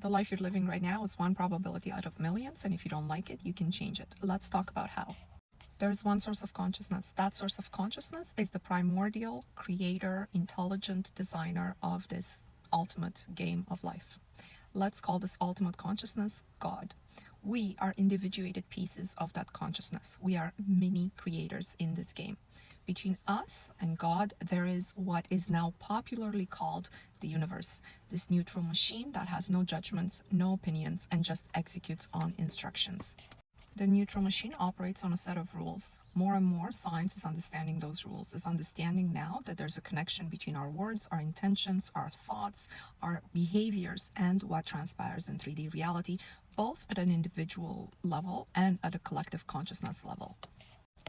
The life you're living right now is one probability out of millions, and if you don't like it, you can change it. Let's talk about how. There's one source of consciousness. That source of consciousness is the primordial creator, intelligent designer of this ultimate game of life. Let's call this ultimate consciousness God. We are individuated pieces of that consciousness. We are mini creators in this game. Between us and God, there is what is now popularly called the universe, this neutral machine that has no judgments, no opinions, and just executes on instructions. The neutral machine operates on a set of rules. More and more, science is understanding those rules, is understanding now that there's a connection between our words, our intentions, our thoughts, our behaviors, and what transpires in 3D reality, both at an individual level and at a collective consciousness level.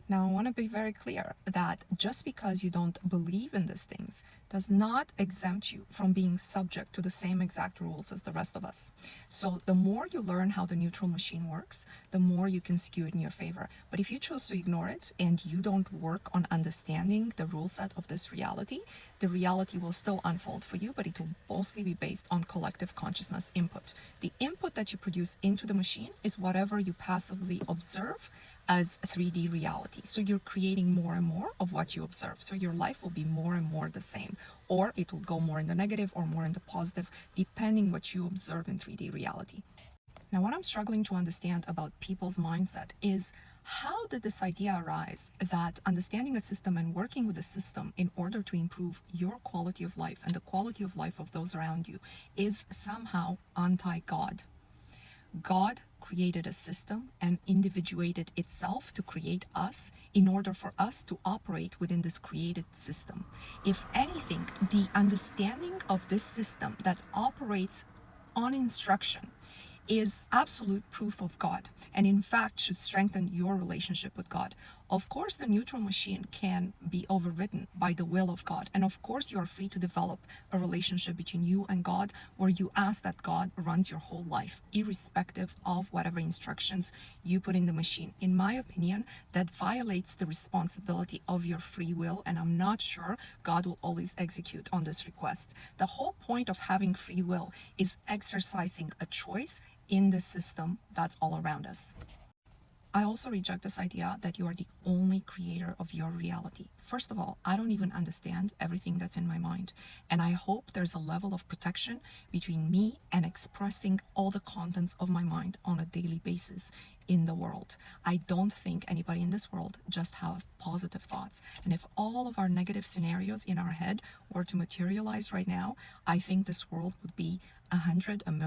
Now, I want to be very clear that just because you don't believe in these things does not exempt you from being subject to the same exact rules as the rest of us. So the more you learn how the neutral machine works, the more you can skew it in your favor. But if you choose to ignore it and you don't work on understanding the rule set of this reality, the reality will still unfold for you, but it will mostly be based on collective consciousness input. The input that you produce into the machine is whatever you passively observe as 3D reality. So you're creating more and more of what you observe. So your life will be more and more the same, or it will go more in the negative or more in the positive, depending what you observe in 3D reality. Now, what I'm struggling to understand about people's mindset is, how did this idea arise that understanding a system and working with a system in order to improve your quality of life and the quality of life of those around you is somehow anti-God? God created a system and individuated itself to create us in order for us to operate within this created system. If anything, the understanding of this system that operates on instruction is absolute proof of God, and in fact should strengthen your relationship with God. Of course, the neutral machine can be overridden by the will of God, and of course you are free to develop a relationship between you and God where you ask that God runs your whole life, irrespective of whatever instructions you put in the machine. In my opinion, that violates the responsibility of your free will, and I'm not sure God will always execute on this request. The whole point of having free will is exercising a choice in the system that's all around us. I also reject this idea that you are the only creator of your reality. First of all, I don't even understand everything that's in my mind, and I hope there's a level of protection between me and expressing all the contents of my mind on a daily basis in the world. I don't think anybody in this world just have positive thoughts, and if all of our negative scenarios in our head were to materialize right now, I think this world would be 100, a million